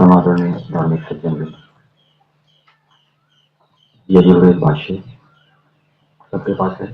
समादरणीय धार्मिक सज्जन, यजुर्वेद भाष्य सबके पास है।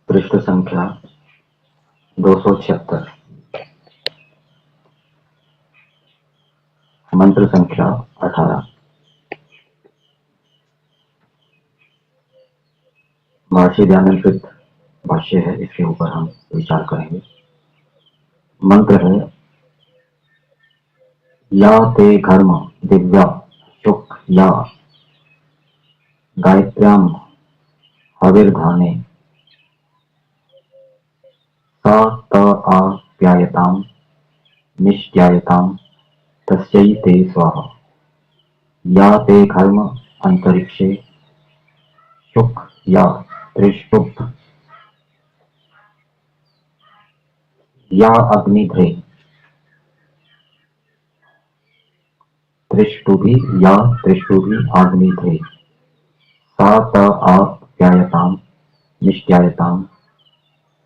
पृष्ठ संख्या 276, मंत्र संख्या 18। महर्षि दयानंद भाष्य है, इसके ऊपर हम विचार करेंगे। मंत्र है, या ते घर्म दिव्या शुक या गायत्र्याम हविर्धाने सा त आप्यायताम निश्चायताम तस्यै ते स्वाहा। या ते घर्म अंतरिक्षे शुक या त्रिशुभ या अग्निध्रे त्रिष्टुभि या त्रिष्टुभि अग्निध्रे सा त आप्यायताम निश्चायताम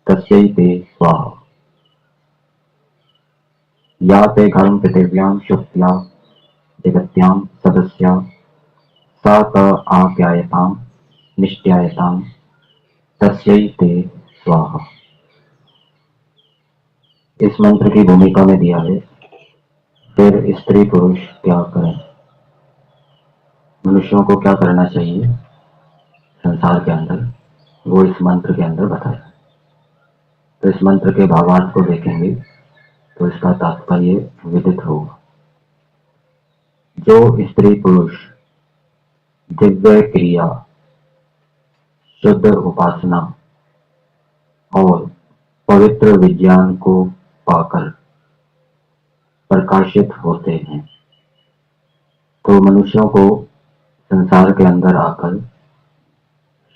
तस्यै ते स्वाहा। या ते घर्म पृथिव्यां शुक्त्या जगत्यां सदस्या सा त आप्यायतां निश्चायतां तस्यै ते स्वाहा। इस मंत्र की भूमिका में दिया है, फिर स्त्री पुरुष क्या करें, मनुष्यों को क्या करना चाहिए संसार के अंदर, वो इस मंत्र के अंदर बताया। तो इस मंत्र के भावार्थ को देखेंगे तो इसका तात्पर्य विदित होगा। जो स्त्री पुरुष दिव्य क्रिया, शुद्ध उपासना और पवित्र विज्ञान को पाकर प्रकाशित होते हैं, तो मनुष्यों को संसार के अंदर आकर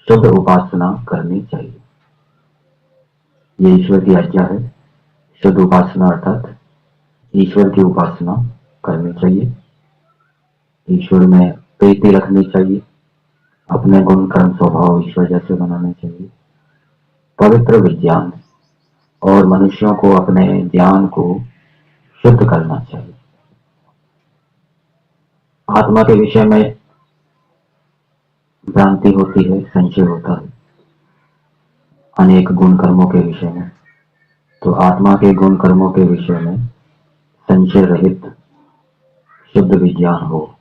शुद्ध उपासना करनी चाहिए। ये ईश्वर की आज्ञा है। शुद्ध उपासना अर्थात ईश्वर की उपासना करनी चाहिए, ईश्वर में प्रीति रखनी चाहिए, अपने गुण कर्म स्वभाव ईश्वर जैसे बनाने चाहिए। पवित्र विज्ञान और मनुष्यों को अपने ज्ञान को शुद्ध करना चाहिए। आत्मा के विषय में भ्रांति होती है, संशय होता है अनेक गुण कर्मों के विषय में। तो आत्मा के गुण कर्मों के विषय में संशय रहित शुद्ध विज्ञान हो,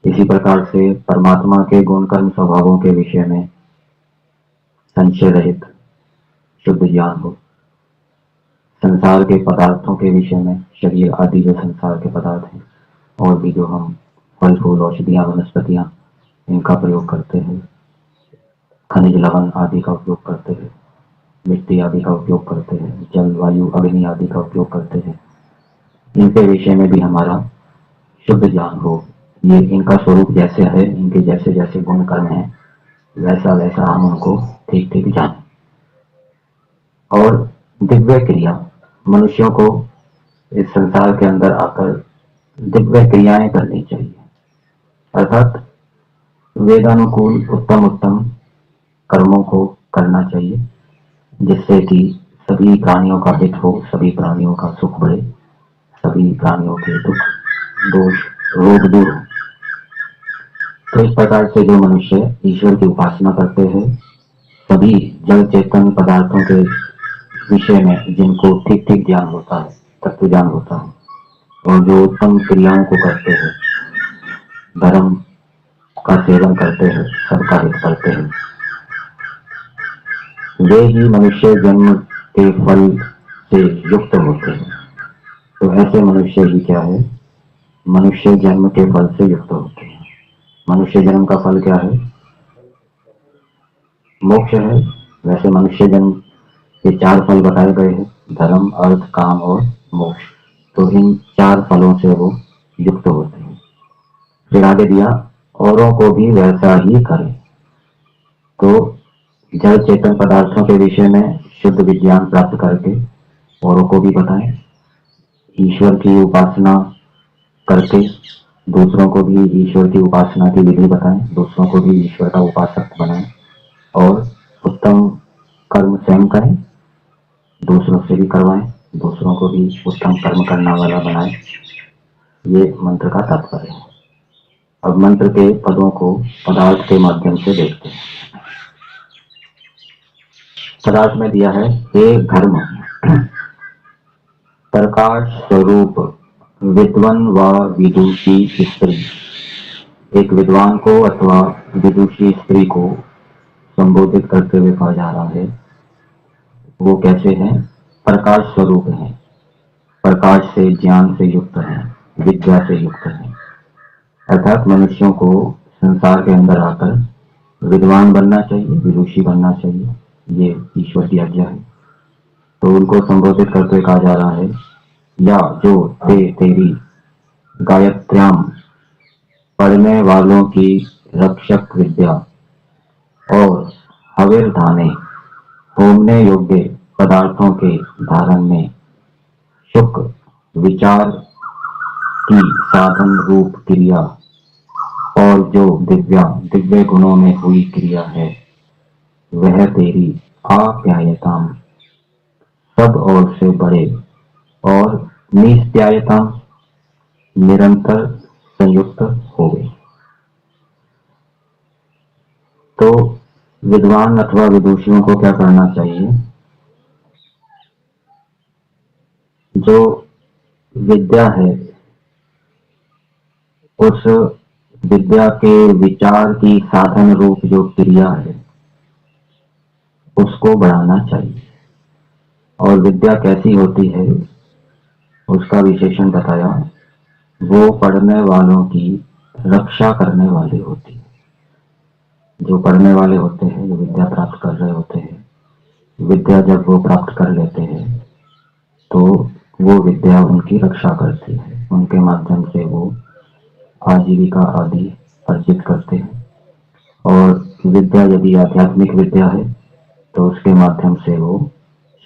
इसी प्रकार से परमात्मा के गुण कर्म स्वभावों के विषय में संशय रहित शुद्ध ज्ञान हो। संसार के पदार्थों के विषय में, शरीर आदि जो संसार के पदार्थ हैं, और भी जो हम फल फूल औषधियां वनस्पतियां इनका प्रयोग करते हैं, खनिज लवण आदि का उपयोग करते हैं, मिट्टी आदि का उपयोग करते हैं, जल वायु अग्नि आदि का उपयोग करते हैं, इनके विषय में भी हमारा शुद्ध ज्ञान हो। ये इनका स्वरूप जैसे है, इनके जैसे जैसे गुण कर्म है, वैसा वैसा हम उनको ठीक ठीक जाने। और दिव्य क्रिया, मनुष्यों को इस संसार के अंदर आकर दिव्य क्रियाएं करनी चाहिए, अर्थात वेदानुकूल उत्तम उत्तम कर्मों को करना चाहिए, जिससे कि सभी प्राणियों का हित हो, सभी प्राणियों का सुख बढ़े, सभी प्राणियों के दुख दोष रोग दूर हो। तो इस प्रकार से जो मनुष्य ईश्वर की उपासना करते हैं, सभी जल चेतन पदार्थों के विषय में जिनको ठीक ठीक ज्ञान होता है, तत्व ज्ञान होता है, और जो उत्तम क्रियाओं को करते हैं, धर्म का सेवन करते हैं, सबका हित करते हैं, वे ही मनुष्य जन्म के फल से युक्त होते हैं। तो ऐसे मनुष्य ही क्या है, मनुष्य जन्म के फल से युक्त होते हैं। मनुष्य जन्म का फल क्या है, मोक्ष है। वैसे मनुष्य जन्म के 4 फल बताए गए हैं, धर्म अर्थ काम और मोक्ष। तो इन 4 फलों से वो युक्त होते हैं। फिर आगे दिया, औरों को भी वैसा ही करें। तो जल चेतन पदार्थों के विषय में शुद्ध विज्ञान प्राप्त करके औरों को भी बताएं, ईश्वर की उपासना करके दूसरों को भी ईश्वर की उपासना की विधि बताएं, दूसरों को भी ईश्वर का उपासक बनाएं, और उत्तम कर्म स्वयं करें, दूसरों से भी करवाएं, दूसरों को भी उत्तम कर्म करने वाला बनाए, ये मंत्र का तात्पर्य है। अब मंत्र के पदों को पदार्थ के माध्यम से देखते हैं। पदार्थ में दिया है, हे धर्म, प्रकाश स्वरूप विद्वान व विदुषी स्त्री। एक विद्वान को अथवा विदुषी स्त्री को संबोधित करते हुए कहा जा रहा है। वो कैसे हैं? प्रकाश स्वरूप हैं, प्रकाश से ज्ञान से युक्त हैं, विद्या से युक्त हैं। अर्थात मनुष्यों को संसार के अंदर आकर विद्वान बनना चाहिए, विदुषी बनना चाहिए, ये ईश्वर की आज्ञा है। तो उनको संबोधित करते कहा जा रहा है, या जो तेरी गायत्र्याम पढ़ने वालों की रक्षक विद्या और हविर्धाने होमने योग्य पदार्थों के धारण में शुक विचार की साधन रूप क्रिया और जो दिव्य गुणों में हुई क्रिया है, वह तेरी आप्यायताम सब ओर से बड़े और निस्त्यायताम निरंतर संयुक्त हो गई। तो विद्वान अथवा विदुषियों को क्या करना चाहिए? जो विद्या है, उस विद्या के विचार की साधन रूप जो क्रिया है, उसको बढ़ाना चाहिए। और विद्या कैसी होती है, उसका विशेषण बताया। वो पढ़ने वालों की रक्षा करने वाली होती है। जो पढ़ने वाले होते हैं, जो विद्या प्राप्त कर रहे होते हैं, विद्या जब वो प्राप्त कर लेते हैं तो वो विद्या उनकी रक्षा करती है। उनके माध्यम से वो आजीविका आदि अर्जित करते हैं। और विद्या यदि आध्यात्मिक विद्या है तो उसके माध्यम से वो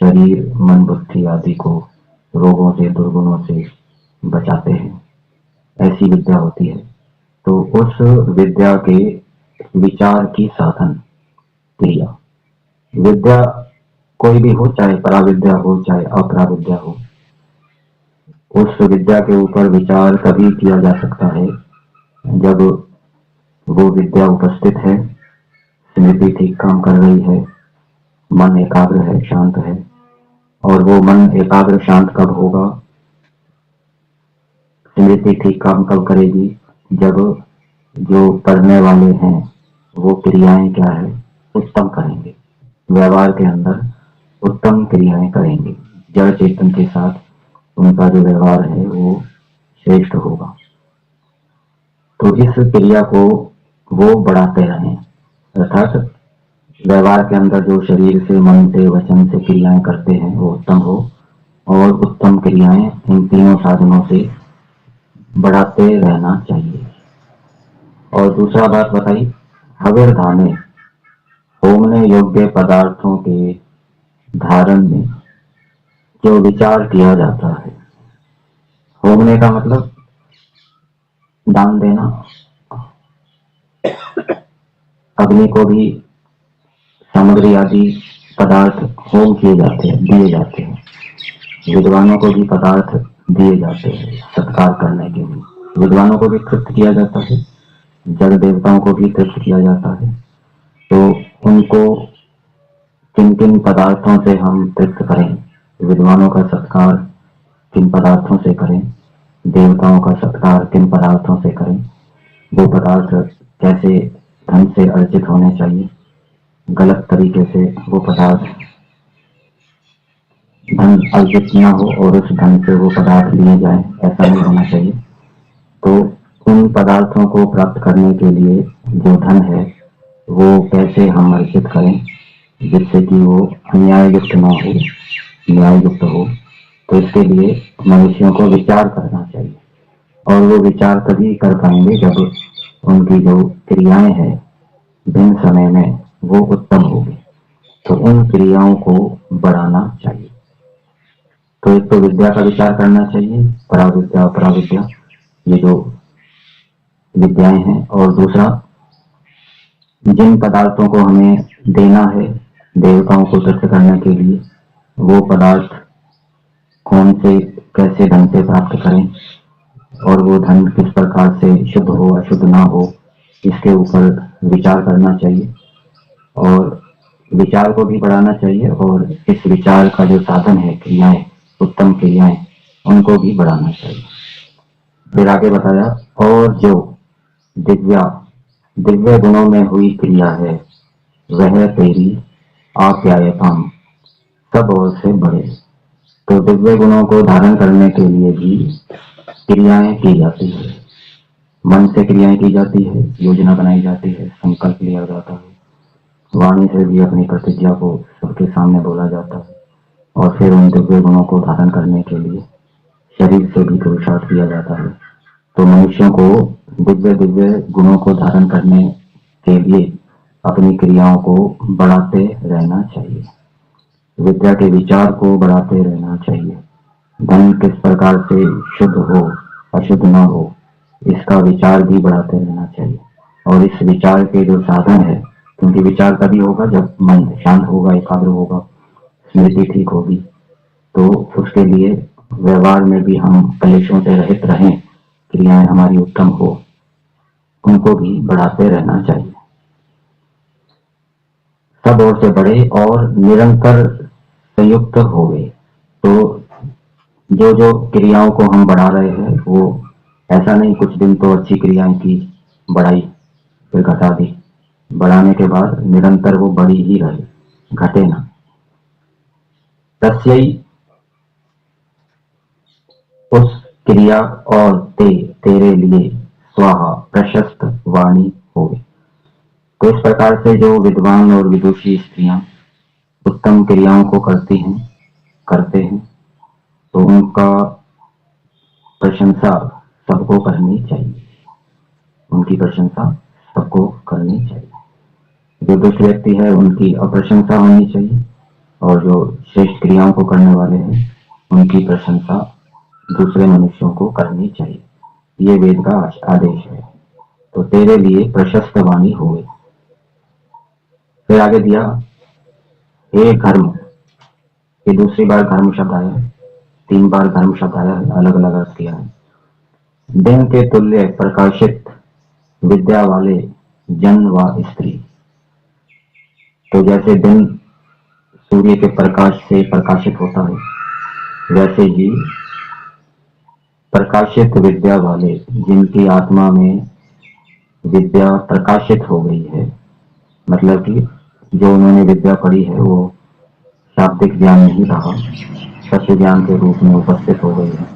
शरीर, मन, बुद्धि आदि को रोगों से, दुर्गुणों से बचाते हैं। ऐसी विद्या होती है। तो उस विद्या के विचार की साधन क्रिया, विद्या कोई भी हो, चाहे पराविद्या हो चाहे अपराविद्या हो, उस विद्या के ऊपर विचार तभी किया जा सकता है जब वो विद्या उपस्थित है, स्मृति ठीक काम कर रही है, मन एकाग्र है, शांत है। और वो मन एकाग्र शांत कब होगा, स्मृति ठीक काम कब करेगी? जब जो पढ़ने वाले हैं वो क्रियाएं क्या है, उत्तम करेंगे, व्यवहार के अंदर उत्तम क्रियाएं करेंगे, जड़ चेतन के साथ उनका जो व्यवहार है वो श्रेष्ठ होगा। तो इस क्रिया को वो बढ़ाते रहें। अर्थात व्यवहार के अंदर जो शरीर से, मन से, वचन से क्रियाएं करते हैं वो उत्तम हो, और उत्तम क्रियाएं इन तीनों साधनों से बढ़ाते रहना चाहिए। और दूसरा बात बताई, हविर्धाने होमने योग्य पदार्थों के धारण में जो विचार किया जाता है। होमने का मतलब दान देना। अग्नि को भी सामग्री आदि पदार्थ होम किए जाते हैं, दिए जाते हैं। विद्वानों को भी पदार्थ दिए जाते हैं सत्कार करने के लिए। विद्वानों को भी तृप्त किया जाता है, जड़ देवताओं को भी तृप्त किया जाता है। तो उनको किन किन पदार्थों से हम तृप्त करें, विद्वानों का सत्कार किन पदार्थों से करें, देवताओं का सत्कार किन पदार्थों से करें, वो पदार्थ कैसे धन से अर्जित होने चाहिए, गलत तरीके से वो पदार्थ धन अर्जित न हो और उस धन से वो पदार्थ लिए जाए, ऐसा नहीं होना चाहिए। तो उन पदार्थों को प्राप्त करने के लिए जो धन है वो कैसे हम अर्जित करें जिससे कि वो अन्याय युक्त न हो, न्याय युक्त हो। तो इसके लिए मनुष्यों को विचार करना चाहिए, और वो विचार तभी कर पाएंगे जब उनकी जो क्रियाएं हैं दिन समय में वो उत्तम होगी। तो उन क्रियाओं को बढ़ाना चाहिए। तो एक तो विद्या का विचार करना चाहिए, पराविद्या, अपराविद्या, ये जो विद्याएं हैं। और दूसरा, जिन पदार्थों को हमें देना है देवताओं को तृप्त करने के लिए, वो पदार्थ कौन से कैसे धन से प्राप्त करें और वो धन किस प्रकार से शुद्ध हो अशुद्ध ना हो, इसके ऊपर विचार करना चाहिए और विचार को भी बढ़ाना चाहिए और इस विचार का जो साधन है क्रियाएं, उत्तम क्रियाएं, उनको भी बढ़ाना चाहिए। फिर आगे बताया, और जो दिव्य गुणों में हुई क्रिया है वह तेरी आप्यायताम सब ओर से बढ़े। तो दिव्य गुणों को धारण करने के लिए भी क्रियाएं की जाती है, मन से क्रियाएं की जाती है, योजना बनाई जाती है, संकल्प लिया जाता है, वाणी से भी अपनी प्रतिज्ञा को सबके सामने बोला जाता है और फिर उन दिव्य गुणों को धारण करने के लिए शरीर से भी पुरुषार्थ किया जाता है। तो मनुष्यों को दिव्य दिव्य गुणों को धारण करने के लिए अपनी क्रियाओं को बढ़ाते रहना चाहिए, विद्या के विचार को बढ़ाते रहना चाहिए, धन किस प्रकार से शुद्ध हो अशुद्ध न हो इसका विचार भी बढ़ाते रहना चाहिए। और इस विचार के जो साधन है, क्योंकि विचार तभी होगा जब मन शांत होगा, एकाग्र होगा, स्मृति ठीक होगी, तो उसके लिए व्यवहार में भी हम कलेशों से रहित रहें, क्रियाएं हमारी उत्तम हो, उनको भी बढ़ाते रहना चाहिए। सब ओर से बढ़े और निरंतर संयुक्त हो गए। तो जो जो क्रियाओं को हम बढ़ा रहे हैं वो ऐसा नहीं कुछ दिन तो अच्छी क्रियाएं की, बढ़ाई, फिर घटा दी, बढ़ाने के बाद निरंतर वो बढ़ी ही रहे, घटे ना। तस्यई उस क्रिया और तेरे लिए स्वाहा प्रशस्त वाणी हो गई। तो इस प्रकार से जो विद्वान और विदुषी स्त्रियां उत्तम क्रियाओं को करते हैं तो उनका प्रशंसा सबको करनी चाहिए, उनकी प्रशंसा सबको करनी चाहिए। जो दुष्ट व्यक्ति है उनकी अप्रशंसा होनी चाहिए और जो श्रेष्ठ क्रियाओं को करने वाले हैं उनकी प्रशंसा दूसरे मनुष्यों को करनी चाहिए। ये वेद का आदेश है। तो तेरे लिए प्रशस्त वाणी हो गई। फिर आगे दिया, हे धर्म, ये दूसरी बार धर्म शब्द आया है, 3 बार धर्म शब्द आया है, अलग अलग अर्थ किया है। दिन के तुल्य प्रकाशित विद्या वाले जन व स्त्री। तो जैसे दिन सूर्य के प्रकाश से प्रकाशित होता है, वैसे ही प्रकाशित विद्या वाले जिनकी आत्मा में विद्या प्रकाशित हो गई है, मतलब कि जो उन्होंने विद्या पढ़ी है वो शाब्दिक ज्ञान नहीं रहा, सत्य ज्ञान के रूप में उपस्थित हो गई है,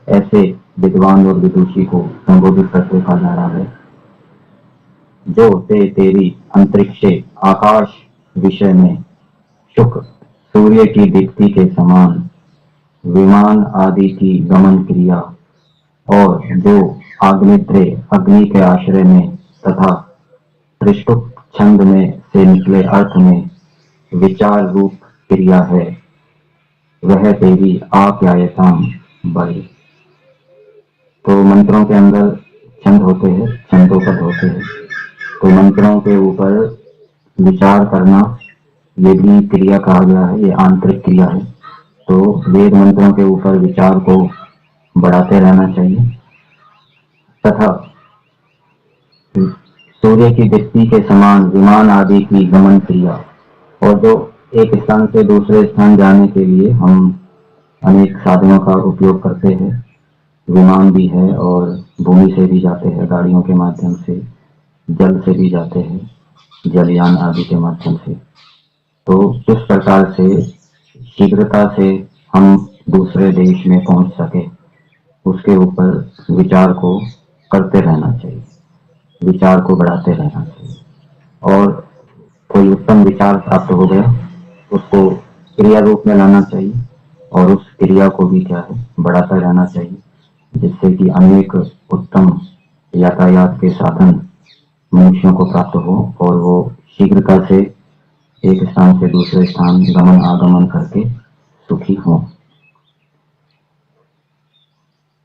ऐसे विद्वान और विदुषी को संबोधित करते कहा जा रहा है। जो तेरी अंतरिक्षे आकाश विषय में शुक्र सूर्य की दीप्ति के समान विमान आदि की गमन क्रिया और जो आग्नेत्रे अग्नि के आश्रय में तथा त्रिष्टुप छंद में से निकले अर्थ में विचार रूप क्रिया है, वह तेरी आप्यायताम बढ़े। तो मंत्रों के अंदर छंद होते हैं, छंदोपद होते हैं, तो मंत्रों के ऊपर विचार करना ये भी क्रिया कहा गया है, ये आंतरिक क्रिया है। तो वेद मंत्रों के ऊपर विचार को बढ़ाते रहना चाहिए तथा सूर्य की दीप्ति के समान विमान आदि की गमन क्रिया, और जो एक स्थान से दूसरे स्थान जाने के लिए हम अनेक साधनों का उपयोग करते हैं, विमान भी है और भूमि से भी जाते हैं, गाड़ियों के माध्यम से, जल से भी जाते हैं, जलयान आदि के माध्यम से। तो किस प्रकार से शीघ्रता से हम दूसरे देश में पहुंच सके, उसके ऊपर विचार को करते रहना चाहिए, विचार को बढ़ाते रहना चाहिए। और कोई उत्तम विचार प्राप्त हो गया उसको क्रिया रूप में लाना चाहिए और उस क्रिया को भी क्या है बढ़ाता रहना चाहिए, जिससे कि अनेक उत्तम यातायात के साधन मनुष्यों को प्राप्त हो और वो शीघ्रता से एक स्थान से दूसरे स्थान गमन आगमन करके सुखी हो।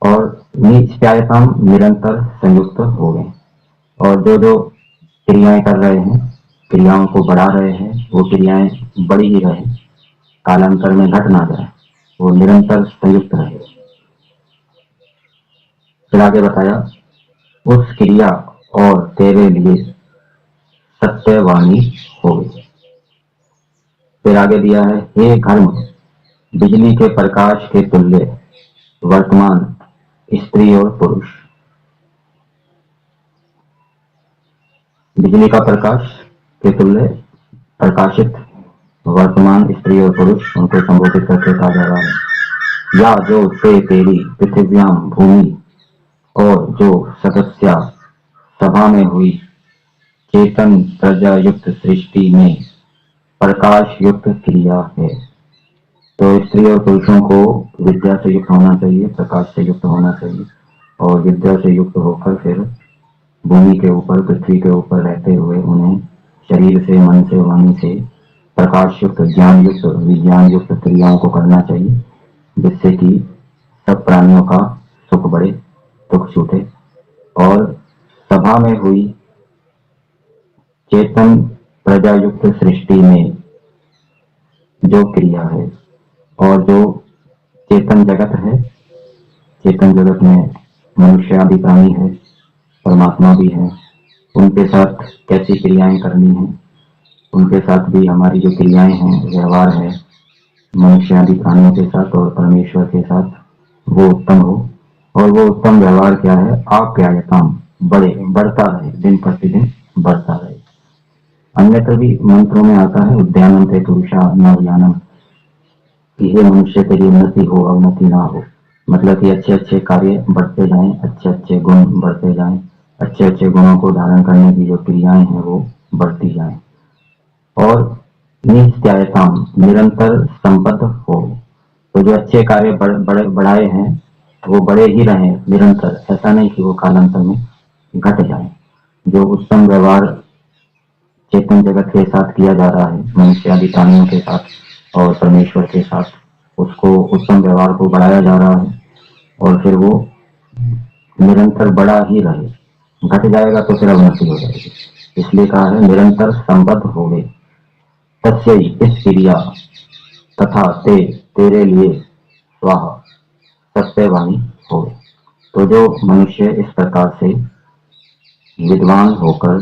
और निश्चयताम निरंतर संयुक्त हो गए। और जो जो क्रियाएं कर रहे हैं, क्रियाओं को बढ़ा रहे हैं, वो क्रियाएं बढ़ी ही रहे, कालांतर में घट ना जाए, वो निरंतर संयुक्त रहे। फिर आगे बताया, उस क्रिया और तेरे लिए सत्यवाणी होगी। फिर आगे दिया है, हे धर्म, बिजली के प्रकाश के तुल्य वर्तमान स्त्री और पुरुष। बिजली का प्रकाश के तुल्य प्रकाशित वर्तमान स्त्री और पुरुष, उनको संबोधित करके कहा जा रहा है। या जो ते तेरी पृथ्व्याम भूमि और जो सदस्या सभा में हुई चेतन प्रजा युक्त सृष्टि में प्रकाश युक्त क्रिया है। तो स्त्री और पुरुषों को विद्या से युक्त होना चाहिए, प्रकाश से युक्त होना चाहिए, और विद्या से युक्त होकर फिर भूमि के ऊपर, पृथ्वी के ऊपर रहते हुए उन्हें शरीर से, मन से, वाणी से प्रकाश युक्त, ज्ञान युक्त, विज्ञान युक्त क्रियाओं को करना चाहिए, जिससे कि सब प्राणियों का सुख बढ़े, दुख छूटे। और सभा में हुई चेतन प्रजा युक्त सृष्टि में जो क्रिया है, और जो चेतन जगत है, चेतन जगत में मनुष्य आदि प्राणी है, परमात्मा भी है, उनके साथ कैसी क्रियाएं करनी है, उनके साथ भी हमारी जो क्रियाएं हैं, व्यवहार है मनुष्य आदि प्राणियों के साथ और परमेश्वर के साथ, वो उत्तम हो। और वो उत्तम व्यवहार क्या है, आप्यायताम, बढ़ता रहे, दिन प्रतिदिन बढ़ता रहे। अन्यत्र भी मंत्रों में आता है, उद्यानंते पुरुषा नवयानम, कि हे मनुष्य तेरी उन्नति हो, अवनति ना हो। मतलब कि अच्छे अच्छे कार्य बढ़ते जाएं, अच्छे अच्छे गुण बढ़ते जाएं, अच्छे अच्छे गुणों को धारण करने की जो क्रियाएं हैं वो बढ़ती जाएं। और नित्यायताम, निरंतर संबद्ध हो। तो जो अच्छे कार्य बढ़ाए हैं वो बड़े ही रहें निरंतर, ऐसा नहीं कि वो कालांतर में घट जाए। जो उत्तम व्यवहार चेतन जगत के साथ किया जा रहा है, मनुष्य आदि प्राणियों के साथ और परमेश्वर के साथ, उसको उत्तम व्यवहार को बढ़ाया जा रहा है, और फिर वो निरंतर बड़ा ही रहे। घट जाएगा तो फिर अवनति हो जाएगी, इसलिए कहा है निरंतर संबद्ध हो गए। तस्य इस क्रिया तथा तेरे लिए स्वाहा सत्यवाणी हो। तो जो मनुष्य इस प्रकार से विद्वान होकर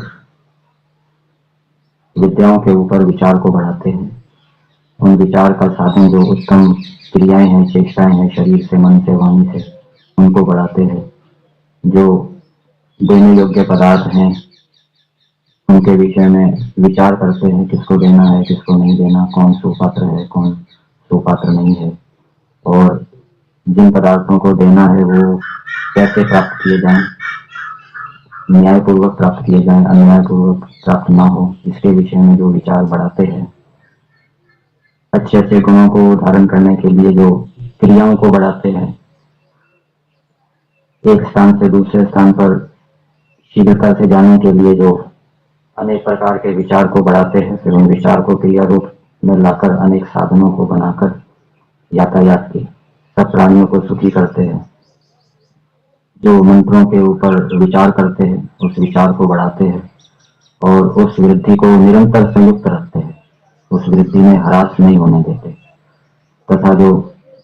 विद्याओं के ऊपर विचार को बढ़ाते हैं, उन विचार का साधन जो उत्तम क्रियाएं हैं, चेष्टाएं हैं, शरीर से, मन से, वाणी से, उनको बढ़ाते हैं। जो देने योग्य पदार्थ हैं उनके विषय में विचार करते हैं, किसको देना है, किसको नहीं देना, कौन सुपात्र है, कौन सुपात्र नहीं है, और जिन पदार्थों को देना है वो कैसे प्राप्त किए जाएं, न्यायपूर्वक प्राप्त किए जाएं, अन्यायपूर्वक प्राप्त ना हो, इसके विषय में जो विचार बढ़ाते हैं। अच्छे अच्छे गुणों को धारण करने के लिए जो क्रियाओं को बढ़ाते हैं, एक स्थान से दूसरे स्थान पर शीघ्रता से जाने के लिए जो अनेक प्रकार के विचार को बढ़ाते हैं, फिर उन विचार को क्रिया रूप में लाकर अनेक साधनों को बनाकर यातायात के सब प्राणियों को सुखी करते हैं। जो मंत्रों के ऊपर विचार करते हैं, उस विचार को बढ़ाते हैं और उस वृद्धि को निरंतर संयुक्त रखते हैं, उस वृद्धि में ह्रास नहीं होने देते, तथा जो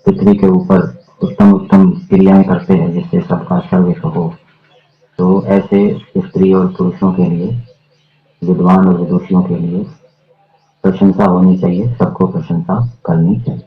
पृथ्वी के ऊपर उत्तम उत्तम क्रियाएं करते हैं जिससे सबका सर्वस्व हो। तो ऐसे स्त्री और पुरुषों के लिए, विद्वान और विदुषियों के लिए प्रशंसा होनी चाहिए, सबको प्रशंसा करनी चाहिए।